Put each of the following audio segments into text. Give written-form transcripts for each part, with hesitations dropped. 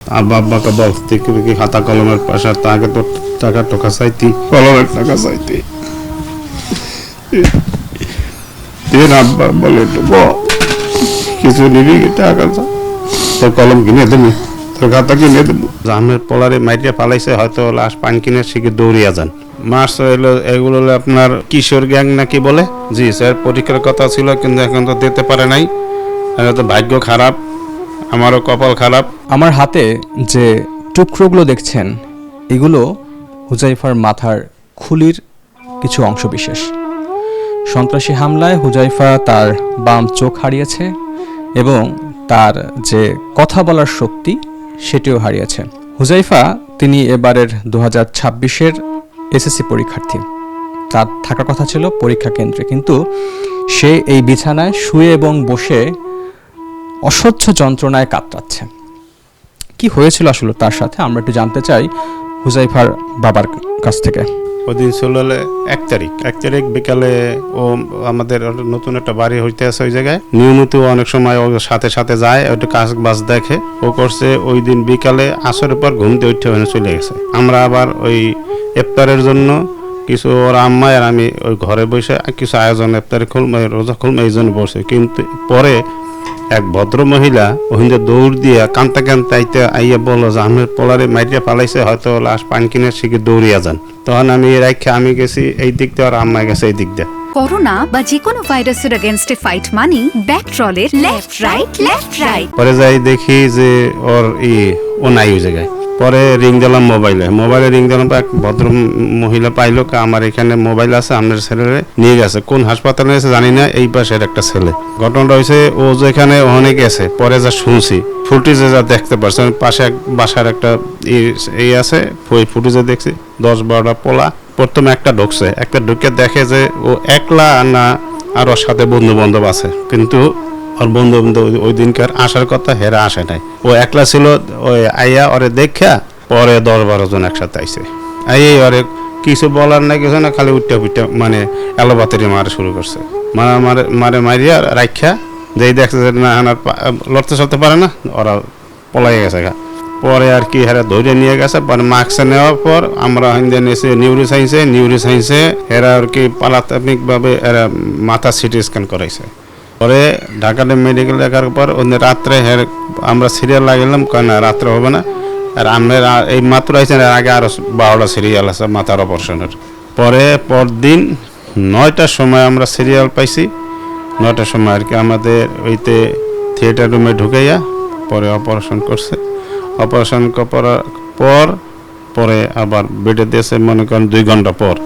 আব্বাকে বলতে কি খাতা কলমের পয়সা তাকে তো টাকা টাকা চাইতি কলমের টাকা চাইতি আব্বা বলে কিছু নিবি টাকা তোর কলম কিনে দেবো তোর খাতা কিনে দেবো জামের পোলারে মাইটিয়া পালাইছে হয়তো লাশ পান কিনে শিখে দৌড়িয়া যান মার্চ হইলো এগুলো হলো আপনার কিশোর গ্যাং নাকি বলে। জি স্যার, পরীক্ষার কথা ছিল কিন্তু এখন তো দিতে পারে নাই। তো ভাগ্য খারাপ, আমারও কপাল খারাপ। আমার হাতে যে টুকরোগুলো দেখছেন এগুলো হুজাইফার মাথার খুলির কিছু অংশবিশেষ। সন্ত্রাসী হামলায় হুজাইফা তার বাম চোখ হারিয়েছে এবং তার যে কথা বলার শক্তি সেটিও হারিয়েছে। হুজাইফা তিনি এবারের 2026-এর এসএসসি পরীক্ষার্থী। তার থাকার কথা ছিল পরীক্ষা কেন্দ্রে, কিন্তু সে এই বিছানায় শুয়ে এবং বসে অসহ্য যন্ত্রণায় কাতরাচ্ছে। কি হয়েছিল আসলে তার সাথে আমরা একটু জানতে চাই হুজাইফার বাবার কাছ থেকে। ওই দিন ছিল 1 তারিখ বিকালে ও আমাদের নতুন একটা বাড়ি হইতে আছে ওই জায়গায়। নিয়মিত অনেক সময় ওর সাথে সাথে যায়, ওইটা কাজ বাজ দেখে। ও করছে ওই দিন বিকালে আসরের পর ঘুমতে উঠে ওখানে চলে গেছে। আমরা আবার ওই ইফতারের জন্য কিছু ওর আম্মা আর আমি ওই ঘরে বসে কিছু আয়োজন ইফতারে রোজা খুলম এই জন্য বসে। কিন্তু পরে এক ভদ্র মহিলা ওখানে দৌড় দিয়ে কান্তা কান্তা আইয়া বললো যে আমের পোলারে মাইটিয়া পালাইছে হয়তো লাশ পান কিনে শিখে দৌড়িয়া যান। তখন আমি গেছি এই দিক দিয়ে আর আম্মা গেছে এই দিক দিয়ে। করোনা বা যে কোনো ভাইরাসের এগেইনস্টে ফাইট মানি ব্যাকট্রলের লেফট রাইট। পরে যাই দেখি যে ওর ও নাই ওই জায়গায়। পরে রিং দিলাম মোবাইলে রিং দিলাম, এক ভদ্র মহিলা পাইলো আমার এখানে মোবাইল আছে, আপনার ছেলেরে নিয়ে গেছে। কোন হাসপাতালে গেছে জানি না, এই পাশের একটা ছেলে। ঘটনাটা হয়েছে ও যেখানে ওখানে গেছে। পরে যা শুনছি ফুটেজে যা দেখতে পারছি, পাশে এক বাসার একটা এই আছে, ওই ফুটেজে দেখছি 10-12টা পোলা। প্রথমে একটা ঢুকে দেখে যে ও একলা না আর ওর সাথে বন্ধু বান্ধব আছে, কিন্তু ওর বন্ধু বান্ধব ওই দিনকার আসার কথা হেরা আসে নাই। ও একলা ছিল। ওই আইয়া ওরে দেখা পরে 10-12 জন একসাথে আইছে। আইয়ে ওরে কিছু বলার না কিছু না, খালি উঠটা পিঠা মানে এলোপাতারি মারা শুরু করছে। মারিয়া রাখা যেই দেখছে যে না লড়তে চলতে পারে না, ওরা পলাই গেছে। পরে আর কি হেরা ধরে নিয়ে গেছে। পরে মাস্ক নেওয়ার পর আমরা নিয়েছি নিউরো সায়েন্সে এরা আর কি প্রাথমিকভাবে এরা মাথা সিটি স্ক্যান করাইছে। পরে ঢাকা মেডিকেল দেখার পর রাত্রে আমরা সিরিয়াল লাগালাম, কেন রাত্রে হবে না। আর আমরা এই মাত্র আইসেন, এর আগে আরো 12টা সিরিয়াল আছে মাথার অপারেশনের। পরদিন 9টার সময় আমরা সিরিয়াল পাইছি। 9টার সময় আর কি আমাদের ওইতে থিয়েটার রুমে ঢুকাইয়া পরে অপারেশন করছে। অপারেশন করার পরে আবার বেডে দিয়েছে মনে করেন 2 ঘন্টা পর।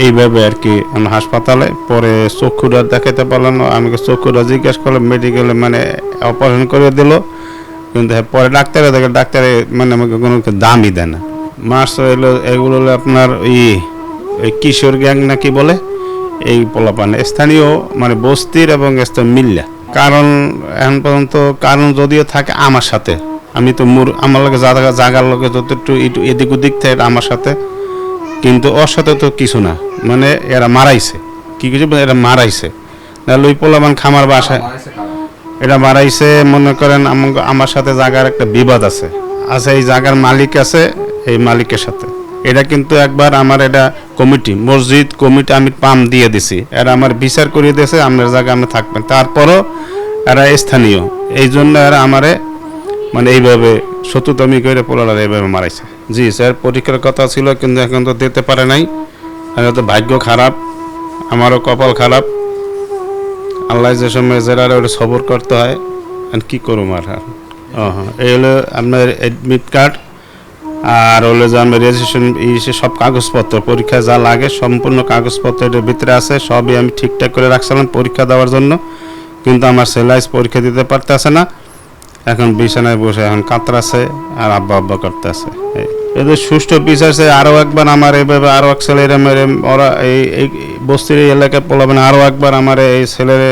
এইভাবে আর কি আমি হাসপাতালে পরে চক্ষুরা দেখাতে পারলাম না। আমাকে চক্ষুরা জিজ্ঞেস করলাম মেডিকেলে, মানে অপারেশন করে দিল, কিন্তু পরে ডাক্তারে মানে আমাকে কোনো দামই দেয় না। মার্চ হইলো এগুলো হলো আপনার ওই কিশোর গ্যাং নাকি বলে, এই পোলাপানে স্থানীয় মানে বস্তির এবং মিল্লা। কারণ এখন পর্যন্ত কারণ যদিও থাকে আমার সাথে, আমি তো আমার লোকে জাগার লোকে যত একটু এদিক ওদিক থেকে আমার সাথে, কিন্তু ওর সাথে তো কিছু না। মানে এরা মারাইছে কি কিছু, এরা মারাইছে লই পোলামান খামার বাসায় এটা মারাইছে। মনে করেন আমার সাথে জাগার একটা বিবাদ আছে, এই জাগার মালিক আছে, এই মালিকের সাথে। এটা কিন্তু একবার আমার এটা মসজিদ কমিটি আমি পাম দিয়ে দিছি, এরা আমার বিচার করিয়ে দিয়েছে আপনার জায়গায় আপনি থাকবেন। তারপরও এরা স্থানীয়, এই জন্য এরা আমারে মানে এইভাবে শত্রুতামি করে পোলারা এইভাবে মারাইছে। জি স্যার, পরীক্ষার কথা ছিল কিন্তু এখন তো দিতে পারে নাই। তো ভাগ্য খারাপ, আমারও কপাল খারাপ। আল্লাহ যে সময় জেলার ওটা সবর করতে হয়, কি করুম আর। এই হলো আপনার অ্যাডমিট কার্ড, আর হলো যে আমার রেজিস্ট্রেশন সব কাগজপত্র পরীক্ষায় যা লাগে সম্পূর্ণ কাগজপত্র এটার ভিতরে আছে। সবই আমি ঠিকঠাক করে রাখছিলাম পরীক্ষা দেওয়ার জন্য, কিন্তু আমার ছেলে পরীক্ষা দিতে পারতেছে না। এখন বিছানায় বসে এখন কাতরাছে আর আব্বা করতে আছে। এদের সুষ্ঠু বিচার আরও একবার আমার এইভাবে আরও এক ছেলে ওরা এই বস্তির এই এলাকায় পোলাবেন আরও একবার আমার এই ছেলেরে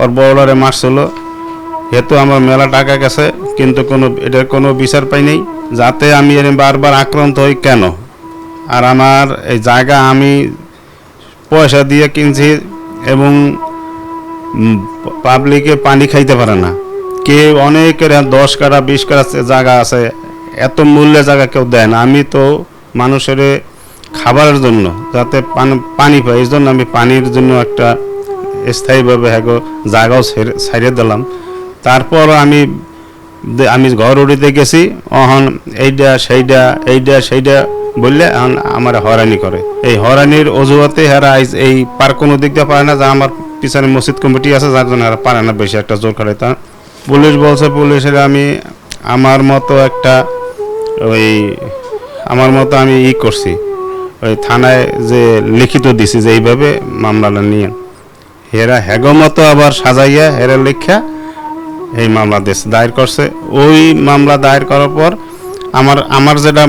ওর বড়রে মারছিল। যেহেতু আমার মেলা টাকা গেছে, কিন্তু এটার কোনো বিচার পাই নেই। যাতে আমি বারবার আক্রান্ত হই কেন? আর আমার এই জায়গা আমি পয়সা দিয়ে কিনছি এবং পাবলিকে পানি খাইতে পারে না। কেউ অনেকের 10 কাঠা 20 কাঠা জায়গা আছে, এত মূল্যের জায়গা কেউ দেয় না। আমি তো মানুষের খাবারের জন্য যাতে পানি পাই, এই জন্য আমি পানির জন্য একটা স্থায়ীভাবে হ্যাঁ জায়গাও ছাড়িয়ে দিলাম। তারপর আমি ঘর উড়িতে গেছি, অহন এইটা সেইটা বললে আমার হয়রানি করে। এই হয়রানির অজুহাতে হেরা এই পার কোনো দিক দিয়ে পারে না, যা আমার পিছনে মসজিদ কমিটি আছে যার জন্য এরা পারে না বেশি একটা জোর করে। তা পুলিশ বলছে, পুলিশের আমি আমার মতো আমি করছি, ওই থানায় যে লিখিত দিছি যে এইভাবে মামলাটা নিয়ে, হেরা হ্যাগো মতো আবার সাজাইয়া হেরা লেখা এই মামলা দায়ের করছে। ওই মামলা দায়ের করার পর আমার যেটা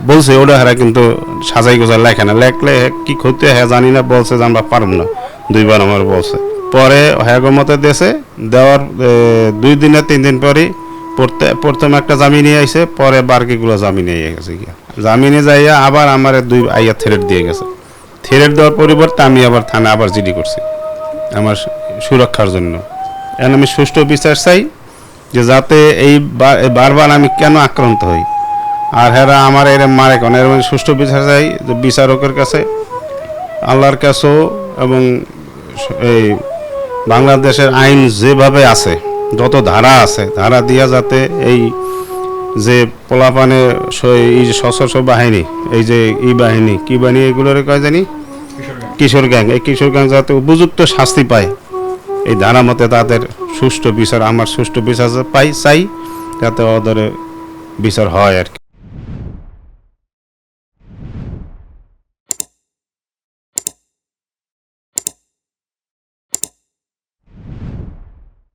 বলছে ওটা হেরা কিন্তু সাজাই গোজা লেখে না, লেখলে কি ক্ষতি হ্যাঁ জানি না, বলছে যে আমরা পারব না, 2 বার আমার বলছে। পরে হ্যাগো মতো দেওয়ার 2 দিনে 3 দিন পরই প্রথম একটা জামিনে আইছে, পরে বাকিগুলো জামিনে গেছে গিয়া, জামিনে যাইয়া আবার আমার 2 আইয়া থ্রেট দিয়ে গেছে। থ্রেট দেওয়ার পরিবর্তে আমি আবার থানা আবার জিডি করছি আমার সুরক্ষার জন্য। এখন আমি সুষ্ঠু বিচার চাই, যে যাতে এই বারবার আমি কেন আক্রান্ত হই, আর হেরা আমার এর মারে কেন, এর মানে সুষ্ঠু বিচার চাই, যে বিচারকের কাছে, আল্লাহর কাছেও, এবং এই বাংলাদেশের আইন যেভাবে আছে, যত ধারা আছে, ধারা দিয়া যাতে এই যে পোলাপানে এই যে সশস্ত্র বাহিনী, এই যে বাহিনী কি বাহিনী এগুলোর কয় জানি কিশোর গ্যাং, এই কিশোর গ্যাং যাতে উপযুক্ত শাস্তি পায়, এই ধারা মতে তাদের সুষ্ঠু বিচার, আমার সুষ্ঠু বিচার চাই, যাতে ওদের বিচার হয় আর কি।